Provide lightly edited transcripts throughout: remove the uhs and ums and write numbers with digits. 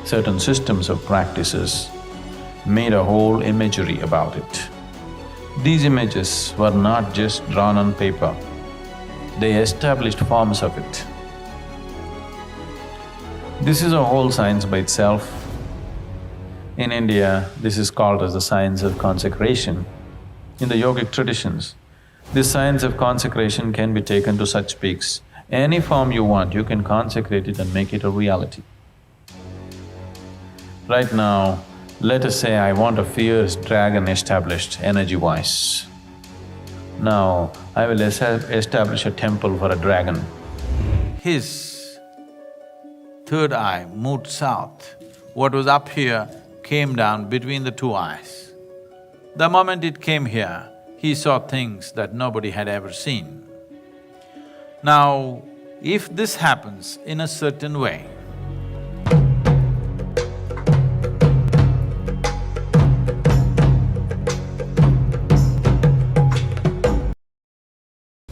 certain systems of practices, made a whole imagery about it. These images were not just drawn on paper, they established forms of it. This is a whole science by itself. In India, this is called as the science of consecration. In the yogic traditions, this science of consecration can be taken to such peaks. Any form you want, you can consecrate it and make it a reality. Right now, let us say I want a fierce dragon established energy-wise. Now, I will establish a temple for a dragon. His third eye moved south. What was up here came down between the two eyes. The moment it came here, he saw things that nobody had ever seen. Now, if this happens in a certain way,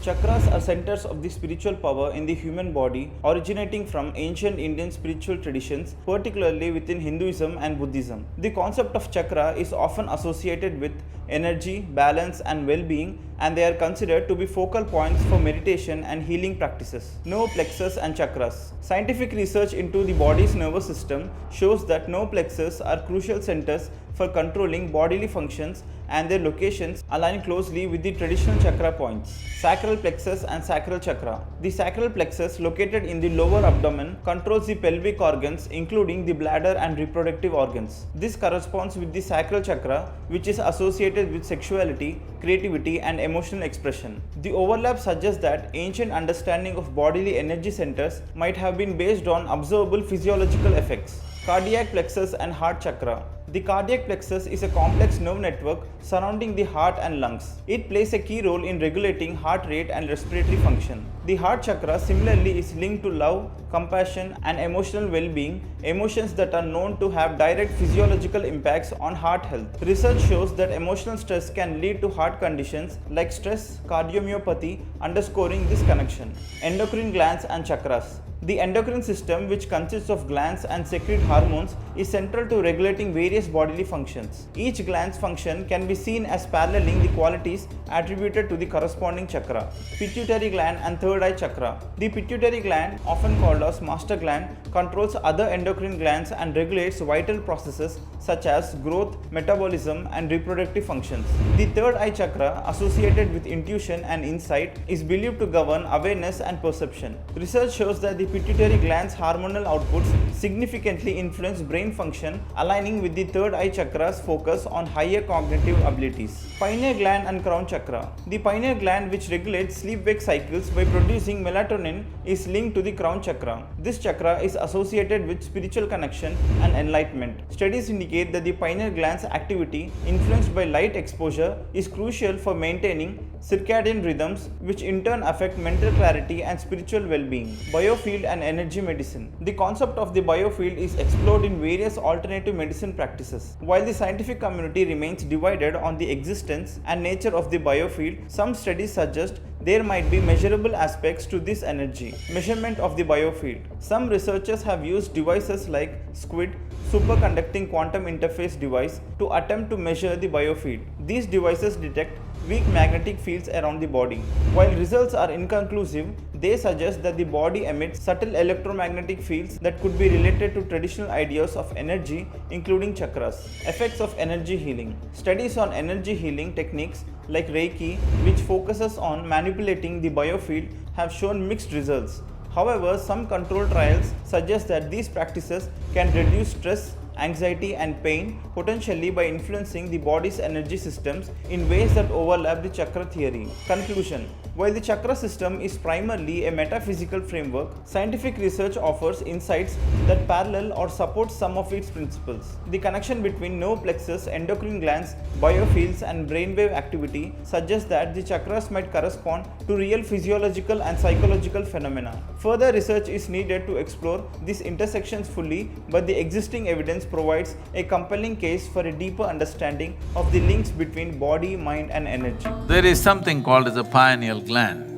Chakras are centers of the spiritual power in the human body, originating from ancient Indian spiritual traditions, particularly within Hinduism and Buddhism. The concept of chakra is often associated with energy, balance and well-being, and they are considered to be focal points for meditation and healing practices. Nerve plexus and chakras. Scientific research into the body's nervous system shows that nerve plexus are crucial centers for controlling bodily functions, and their locations align closely with the traditional chakra points. Sacral plexus and sacral chakra. The sacral plexus, located in the lower abdomen, controls the pelvic organs including the bladder and reproductive organs. This corresponds with the sacral chakra, which is associated with sexuality, creativity and emotional expression. The overlap suggests that ancient understanding of bodily energy centers might have been based on observable physiological effects. Cardiac plexus and heart chakra. The cardiac plexus is a complex nerve network surrounding the heart and lungs. It plays a key role in regulating heart rate and respiratory function. The heart chakra similarly is linked to love, compassion and emotional well-being, emotions that are known to have direct physiological impacts on heart health. Research shows that emotional stress can lead to heart conditions like stress cardiomyopathy, underscoring this connection. Endocrine glands and chakras. The endocrine system, which consists of glands and secrete hormones, is central to regulating various bodily functions. Each gland's function can be seen as paralleling the qualities attributed to the corresponding chakra. Pituitary gland and third eye chakra. The pituitary gland, often called as master gland, controls other endocrine glands and regulates vital processes such as growth, metabolism and reproductive functions. The third eye chakra, associated with intuition and insight, is believed to govern awareness and perception. Research shows that the pituitary gland's hormonal outputs significantly influence brain function, aligning with the third eye chakra's focus on higher cognitive abilities. Pineal gland and crown chakra. The pineal gland, which regulates sleep-wake cycles by producing melatonin, is linked to the crown chakra. This chakra is associated with spiritual connection and enlightenment. Studies indicate that the pineal gland's activity, influenced by light exposure, is crucial for maintaining circadian rhythms, which in turn affect mental clarity and spiritual well-being. Biofield and energy medicine. The concept of the biofield is explored in various alternative medicine practices. While the scientific community remains divided on the existence and nature of the biofield, some studies suggest there might be measurable aspects to this energy. Measurement of the biofield. Some researchers have used devices like SQUID, superconducting quantum interface device, to attempt to measure the biofield. These devices detect weak magnetic fields around the body. While results are inconclusive, they suggest that the body emits subtle electromagnetic fields that could be related to traditional ideas of energy, including chakras. Effects of energy healing. Studies on energy healing techniques like Reiki, which focuses on manipulating the biofield, have shown mixed results. However, some controlled trials suggest that these practices can reduce stress, anxiety and pain, potentially by influencing the body's energy systems in ways that overlap the chakra theory. Conclusion. While the chakra system is primarily a metaphysical framework, scientific research offers insights that parallel or support some of its principles. The connection between nerve plexus, endocrine glands, biofields and brainwave activity suggests that the chakras might correspond to real physiological and psychological phenomena. Further research is needed to explore these intersections fully, but the existing evidence provides a compelling case for a deeper understanding of the links between body, mind and energy. There is something called as a pineal gland.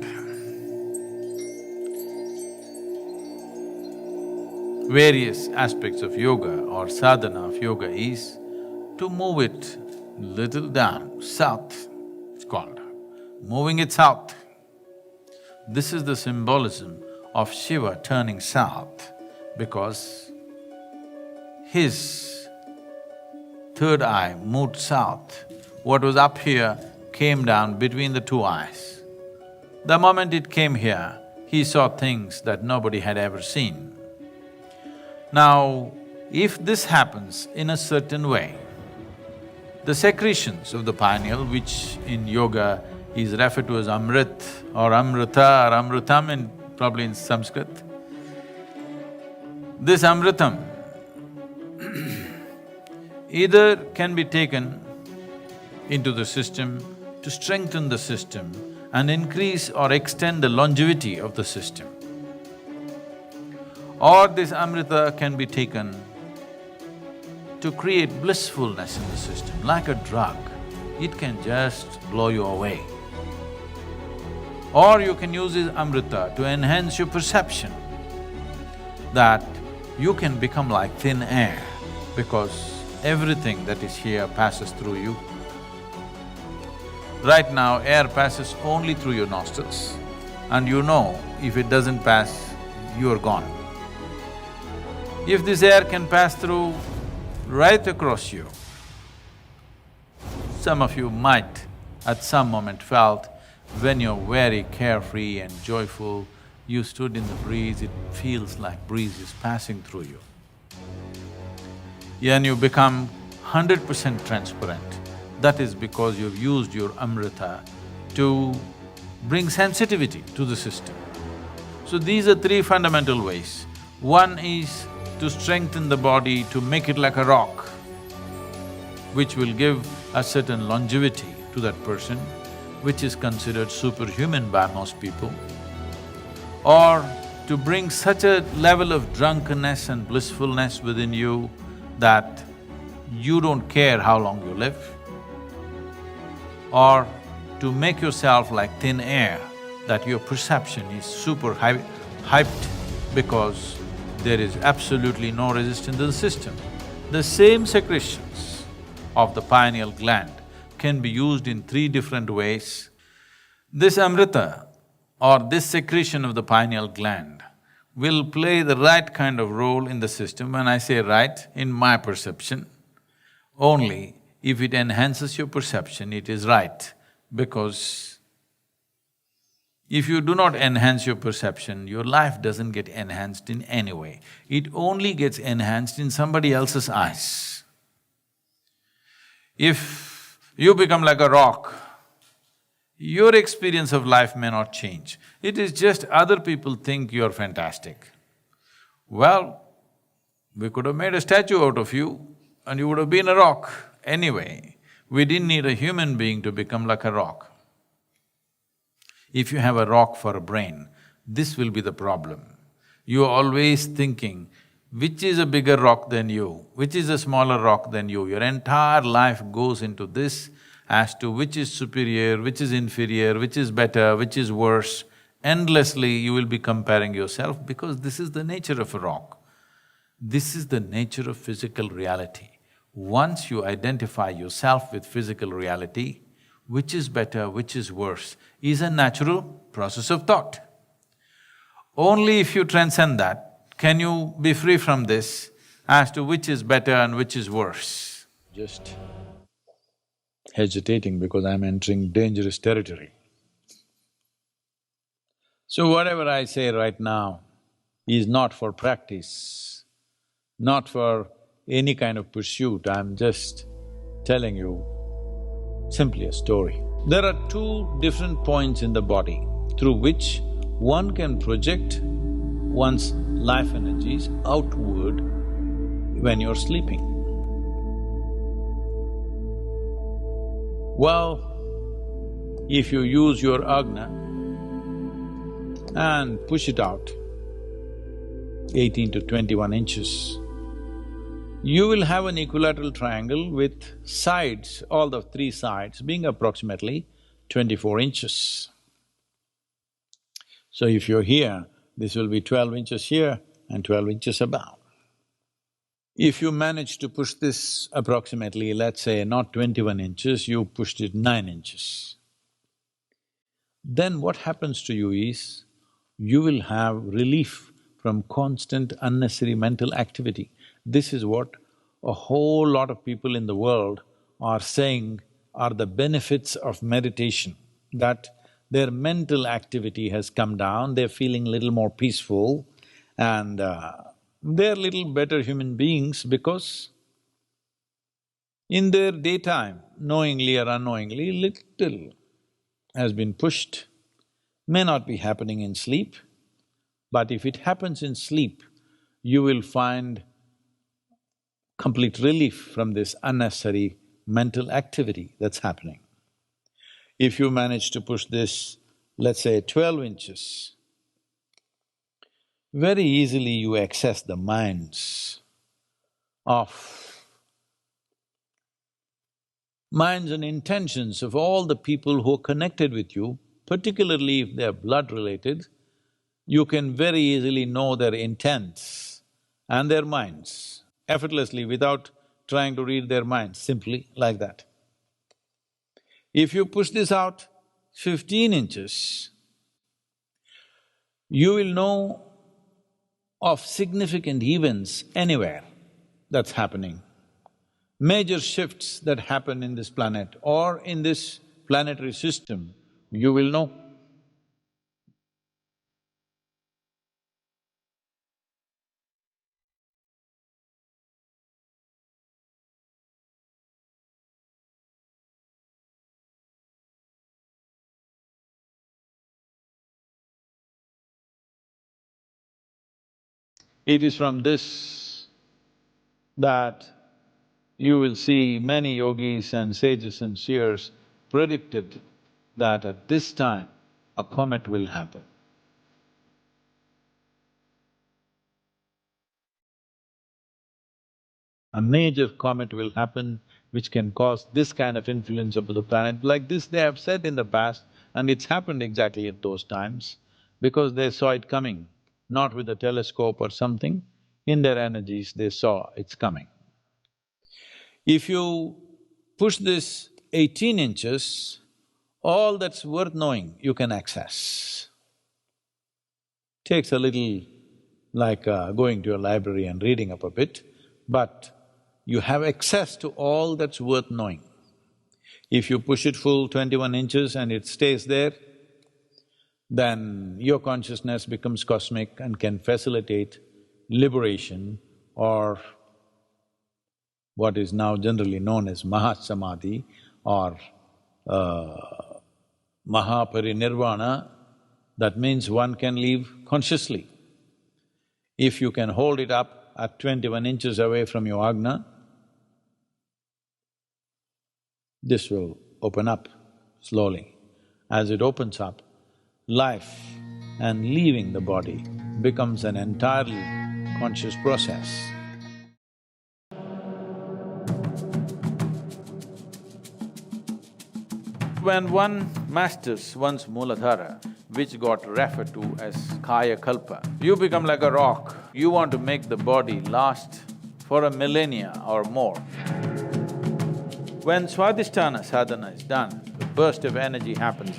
various aspects of yoga or sadhana of yoga is to move it little down, south, it's called, moving it south. This is the symbolism of Shiva turning south because his third eye moved south. What was up here came down between the two eyes. The moment it came here, he saw things that nobody had ever seen. Now, if this happens in a certain way, the secretions of the pineal, which in yoga is referred to as amrit or amrita or amritam probably in Sanskrit, this amritam either can be taken into the system to strengthen the system and increase or extend the longevity of the system. Or this amrita can be taken to create blissfulness in the system, like a drug. It can just blow you away. Or you can use this amrita to enhance your perception that you can become like thin air because everything that is here passes through you. Right now, air passes only through your nostrils and you know if it doesn't pass, you are gone. If this air can pass through right across you, some of you might at some moment felt when you're very carefree and joyful, you stood in the breeze, it feels like breeze is passing through you. And you become 100% transparent. That is because you've used your amrita to bring sensitivity to the system. So these are three fundamental ways. One is to strengthen the body, to make it like a rock, which will give a certain longevity to that person, which is considered superhuman by most people. Or to bring such a level of drunkenness and blissfulness within you that you don't care how long you live. Or to make yourself like thin air, that your perception is super hyped because there is absolutely no resistance to the system. The same secretions of the pineal gland can be used in three different ways. This amrita or this secretion of the pineal gland will play the right kind of role in the system. When I say right, in my perception, only if it enhances your perception, it is right, because if you do not enhance your perception, your life doesn't get enhanced in any way. It only gets enhanced in somebody else's eyes. If you become like a rock, your experience of life may not change. It is just other people think you're fantastic. Well, we could have made a statue out of you and you would have been a rock anyway. We didn't need a human being to become like a rock. If you have a rock for a brain, this will be the problem. You're always thinking, which is a bigger rock than you, which is a smaller rock than you. Your entire life goes into this as to which is superior, which is inferior, which is better, which is worse. Endlessly you will be comparing yourself because this is the nature of a rock. This is the nature of physical reality. Once you identify yourself with physical reality, which is better, which is worse, is a natural process of thought. Only if you transcend that, can you be free from this as to which is better and which is worse. Just hesitating because I'm entering dangerous territory. So whatever I say right now is not for practice, not for any kind of pursuit, I'm just telling you simply a story. There are two different points in the body through which one can project one's life energies outward when you're sleeping. Well, if you use your ajna and push it out 18 to 21 inches, you will have an equilateral triangle with sides, all the three sides being approximately 24 inches. So if you're here, this will be 12 inches here and 12 inches above. If you manage to push this approximately, let's say not 21 inches, you pushed it 9 inches, then what happens to you is, you will have relief from constant unnecessary mental activity. This is what a whole lot of people in the world are saying are the benefits of meditation, that their mental activity has come down, they're feeling little more peaceful and they're little better human beings because in their daytime, knowingly or unknowingly, little has been pushed. May not be happening in sleep, but if it happens in sleep, you will find complete relief from this unnecessary mental activity that's happening. If you manage to push this, let's say 12 inches, very easily you access the minds and intentions of all the people who are connected with you, particularly if they're blood-related. You can very easily know their intents and their minds effortlessly without trying to read their minds, simply like that. If you push this out 15 inches, you will know of significant events anywhere that's happening. Major shifts that happen in this planet or in this planetary system, you will know. It is from this that you will see many yogis and sages and seers predicted that at this time a comet will happen. A major comet will happen which can cause this kind of influence over the planet. Like this they have said in the past, and it's happened exactly at those times because they saw it coming, not with a telescope or something. In their energies they saw it's coming. If you push this 18 inches, all that's worth knowing you can access. Takes a little like going to a library and reading up a bit, but you have access to all that's worth knowing. If you push it full 21 inches and it stays there, then your consciousness becomes cosmic and can facilitate liberation or what is now generally known as Mahasamadhi or Mahaparinirvana. That means one can live consciously. If you can hold it up at 21 inches away from your Agna, this will open up slowly. As it opens up, life and leaving the body becomes an entirely conscious process. When one masters one's Mooladhara, which got referred to as Kaya Kalpa, you become like a rock. You want to make the body last for a millennia or more. When Swadhisthana sadhana is done, a burst of energy happens.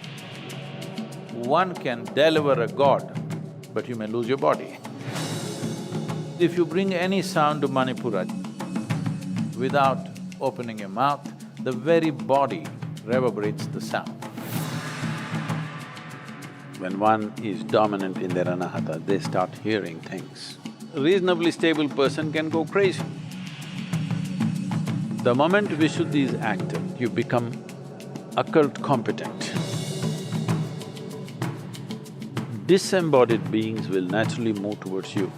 One can deliver a god, but you may lose your body. If you bring any sound to Manipura without opening your mouth, the very body reverberates the sound. When one is dominant in their anahata, they start hearing things. A reasonably stable person can go crazy. The moment Vishuddhi is active, you become occult competent. Disembodied beings will naturally move towards you.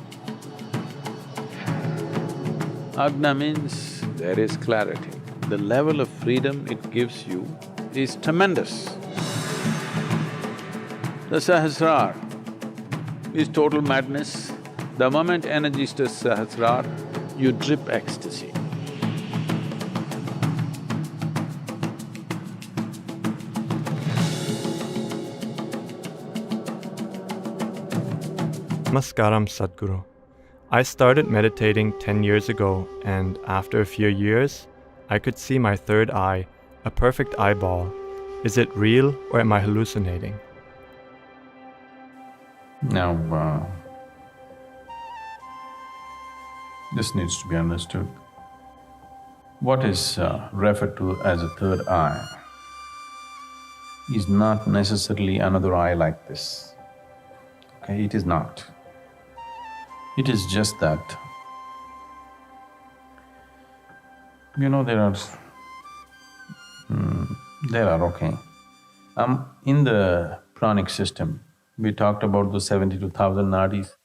Agna means there is clarity. The level of freedom it gives you is tremendous. The Sahasrar is total madness. The moment energy stirs Sahasrar, you drip ecstasy. Namaskaram, Sadhguru. I started meditating 10 years ago, and after a few years, I could see my third eye, a perfect eyeball. Is it real or am I hallucinating? Now, this needs to be understood. What is referred to as a third eye is not necessarily another eye like this, okay? It is not. It is just that, you know, there are, okay. In the pranic system, we talked about the 72,000 nadis.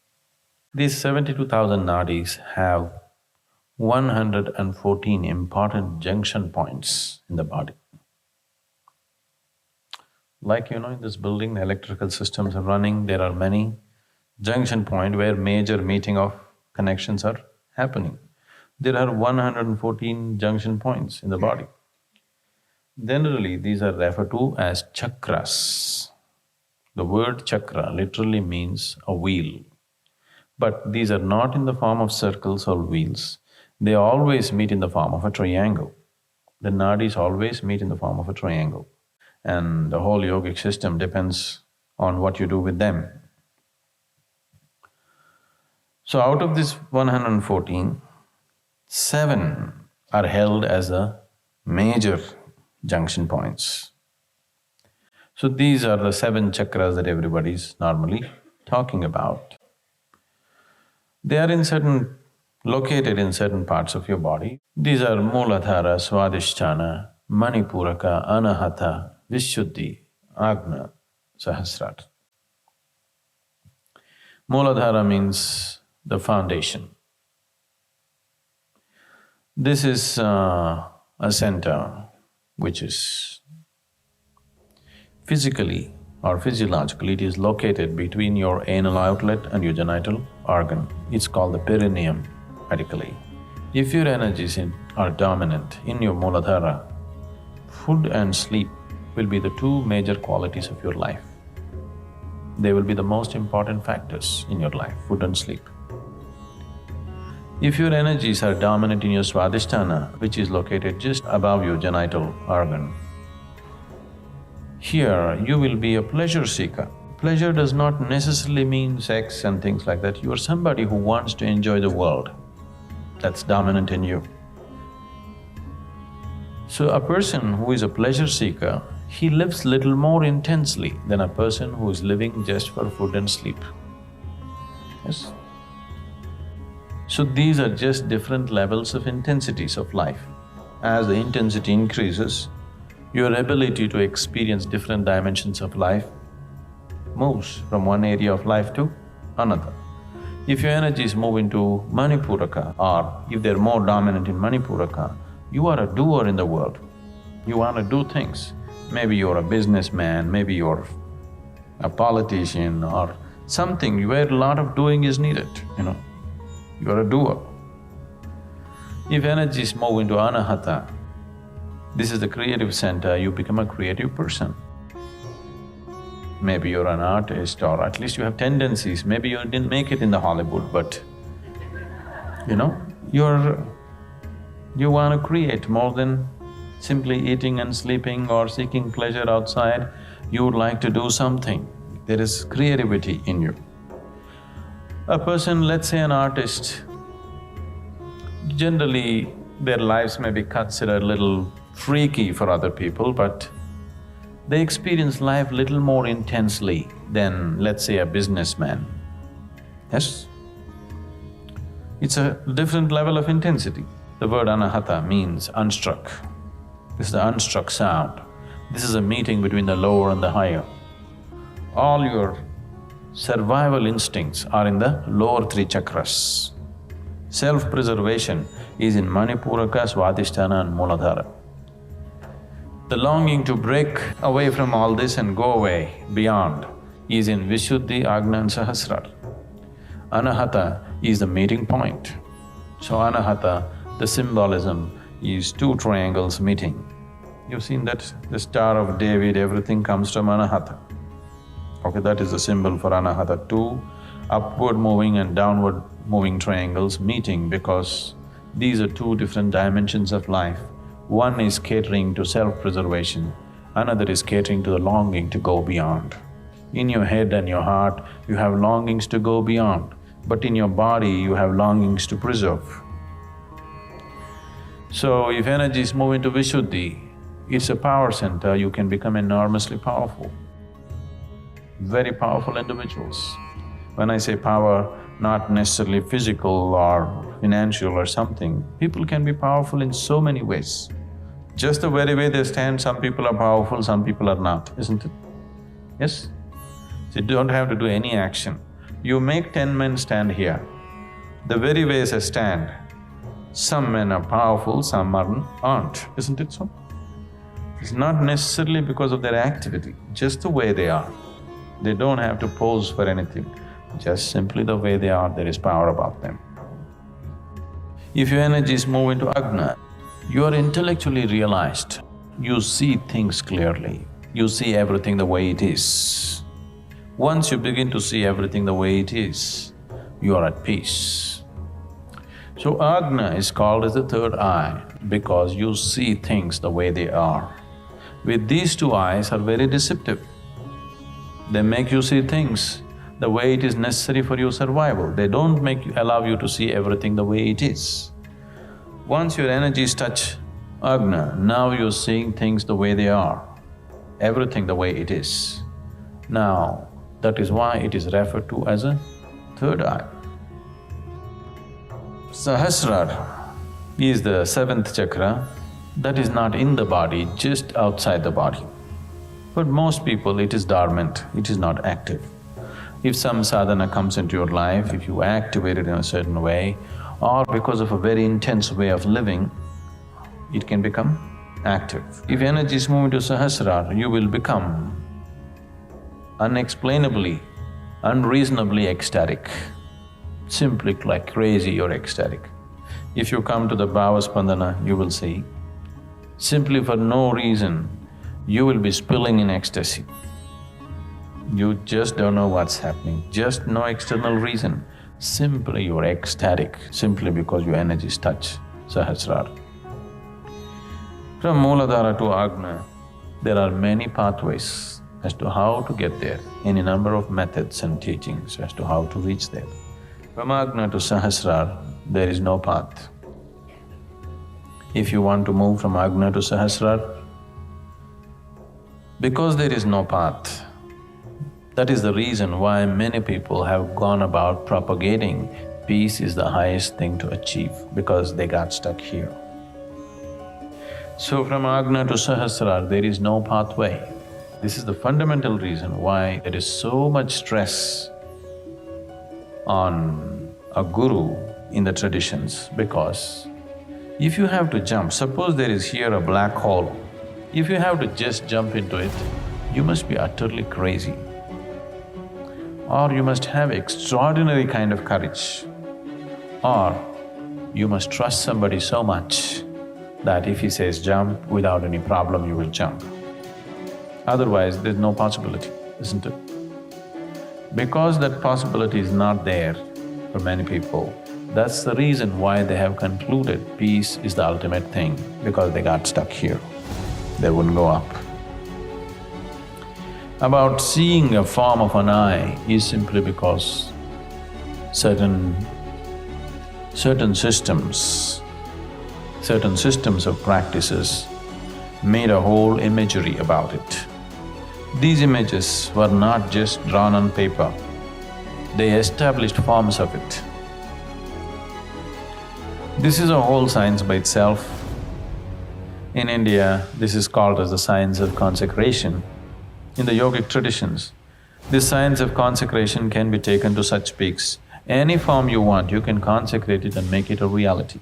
These 72,000 nadis have 114 important junction points in the body. Like, you know, in this building, the electrical systems are running, there are many junction points where major meeting of connections are happening. There are 114 junction points in the body. Generally, these are referred to as chakras. The word chakra literally means a wheel. But these are not in the form of circles or wheels. They always meet in the form of a triangle. The nadis always meet in the form of a triangle. And the whole yogic system depends on what you do with them. So out of this 114, 7 are held as the major junction points. So these are the 7 chakras that everybody is normally talking about. They are located in certain parts of your body. These are Mooladhara, Swadhisthana, Manipuraka, Anahata, Vishuddhi, Agna, Sahasrara. Mooladhara means the foundation. This is a center which is physically or physiologically, it is located between your anal outlet and your genital organ. It's called the perineum medically. If your energies are dominant in your Mooladhara, food and sleep will be the 2 major qualities of your life. They will be the most important factors in your life, food and sleep. If your energies are dominant in your Swadhisthana, which is located just above your genital organ, here you will be a pleasure seeker. Pleasure does not necessarily mean sex and things like that. You are somebody who wants to enjoy the world. That's dominant in you. So a person who is a pleasure seeker, he lives little more intensely than a person who is living just for food and sleep. Yes? So these are just different levels of intensities of life. As the intensity increases, your ability to experience different dimensions of life moves from one area of life to another. If your energies move into Manipuraka, or if they're more dominant in Manipuraka, you are a doer in the world. You want to do things. Maybe you're a businessman, maybe you're a politician or something where a lot of doing is needed, you know. You're a doer. If energies move into Anahata, this is the creative center, you become a creative person. Maybe you're an artist or at least you have tendencies, maybe you didn't make it in the Hollywood, but you know, you want to create more than simply eating and sleeping or seeking pleasure outside. You would like to do something, there is creativity in you. A person, let's say an artist, generally their lives may be considered a little freaky for other people, but they experience life little more intensely than, let's say, a businessman. Yes? It's a different level of intensity. The word anahata means unstruck. This is the unstruck sound. This is a meeting between the lower and the higher. All your survival instincts are in the lower 3 chakras. Self-preservation is in Manipuraka, Swadhisthana and Mooladhara. The longing to break away from all this and go away beyond is in Vishuddhi, Agna and Sahasrara. Anahata is the meeting point. So Anahata, the symbolism is 2 triangles meeting. You've seen that the Star of David, everything comes from Anahata. Okay, that is the symbol for Anahata. 2 upward moving and downward moving triangles meeting because these are two different dimensions of life. One is catering to self-preservation, another is catering to the longing to go beyond. In your head and your heart, you have longings to go beyond, but in your body, you have longings to preserve. So, if energies move into Vishuddhi, it's a power center, you can become enormously powerful. Very powerful individuals. When I say power, not necessarily physical or financial or something, people can be powerful in so many ways. Just the very way they stand, some people are powerful, some people are not, isn't it? Yes? So you don't have to do any action. You make 10 men stand here. The very way they stand, some men are powerful, some aren't, isn't it so? It's not necessarily because of their activity, just the way they are. They don't have to pose for anything, just simply the way they are, there is power about them. If your energies move into Agna, you are intellectually realized, you see things clearly, you see everything the way it is. Once you begin to see everything the way it is, you are at peace. So Agna is called as the third eye because you see things the way they are. With these two eyes are very deceptive. They make you see things the way it is necessary for your survival. They don't allow you to see everything the way it is. Once your energies touch Agna, now you're seeing things the way they are, everything the way it is. Now, that is why it is referred to as a third eye. Sahasrara is the seventh chakra that is not in the body, just outside the body. But most people, it is dormant, it is not active. If some sadhana comes into your life, if you activate it in a certain way, or because of a very intense way of living, it can become active. If energies move into Sahasrara, you will become unexplainably, unreasonably ecstatic. Simply like crazy, you're ecstatic. If you come to the Bhavaspandana, you will see, simply for no reason, you will be spilling in ecstasy. You just don't know what's happening, just no external reason. Simply you're ecstatic, simply because your energies touch Sahasrara. From Mooladhara to Agna, there are many pathways as to how to get there, any number of methods and teachings as to how to reach there. From Agna to Sahasrara, there is no path. If you want to move from Agna to Sahasrara, because there is no path, that is the reason why many people have gone about propagating peace is the highest thing to achieve, because they got stuck here. So from Agna to Sahasrara, there is no pathway. This is the fundamental reason why there is so much stress on a guru in the traditions, because if you have to jump, suppose there is here a black hole, if you have to just jump into it, you must be utterly crazy. Or you must have extraordinary kind of courage. Or you must trust somebody so much that if he says jump, without any problem you will jump. Otherwise, there's no possibility, isn't it? Because that possibility is not there for many people, that's the reason why they have concluded peace is the ultimate thing, because they got stuck here. They wouldn't go up. About seeing a form of an eye is simply because certain systems of practices made a whole imagery about it. These images were not just drawn on paper, they established forms of it. This is a whole science by itself. In India, this is called as the science of consecration. In the yogic traditions, this science of consecration can be taken to such peaks. Any form you want, you can consecrate it and make it a reality.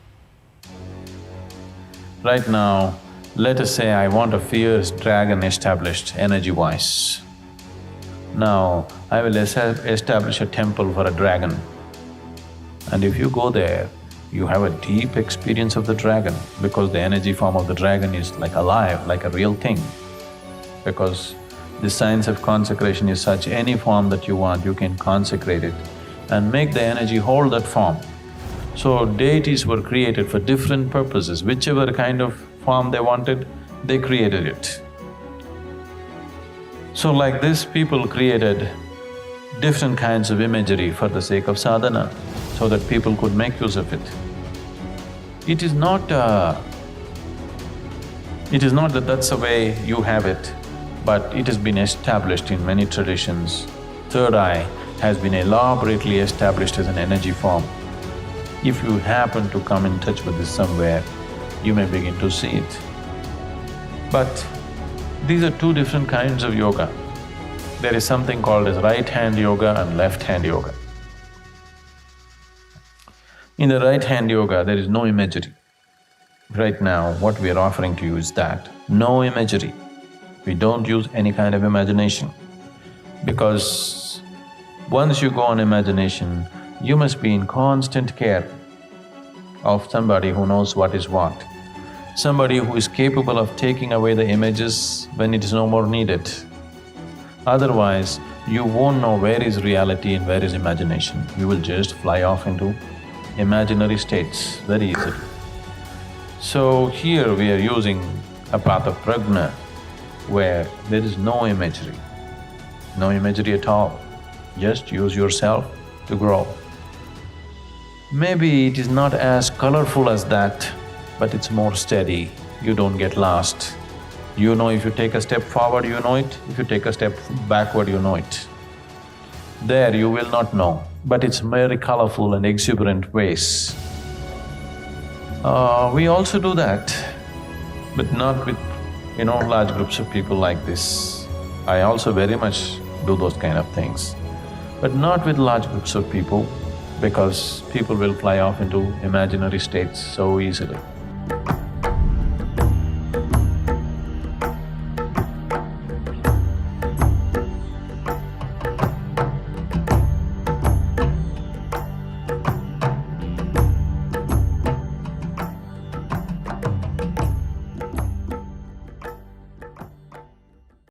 Right now, let us say I want a fierce dragon established energy-wise. Now, I will establish a temple for a dragon. And if you go there, you have a deep experience of the dragon because the energy form of the dragon is like alive, like a real thing. Because the science of consecration is such, any form that you want, you can consecrate it and make the energy hold that form. So deities were created for different purposes, whichever kind of form they wanted, they created it. So like this, people created different kinds of imagery for the sake of sadhana, so that people could make use of it. It is not that that's the way you have it, but it has been established in many traditions. Third eye has been elaborately established as an energy form. If you happen to come in touch with this somewhere, you may begin to see it. But these are two different kinds of yoga. There is something called as right-hand yoga and left-hand yoga. In the right-hand yoga, there is no imagery. Right now, what we are offering to you is that, no imagery. We don't use any kind of imagination, because once you go on imagination, you must be in constant care of somebody who knows what is what, somebody who is capable of taking away the images when it is no more needed. Otherwise, you won't know where is reality and where is imagination. You will just fly off into imaginary states very easily. So here we are using a path of prajna where there is no imagery at all. Just use yourself to grow. Maybe it is not as colorful as that, but it's more steady, you don't get lost. You know if you take a step forward, you know it, if you take a step backward, you know it. There you will not know, but it's very colorful and exuberant ways. We also do that, but not with, large groups of people like this. I also very much do those kind of things, but not with large groups of people, because people will fly off into imaginary states so easily.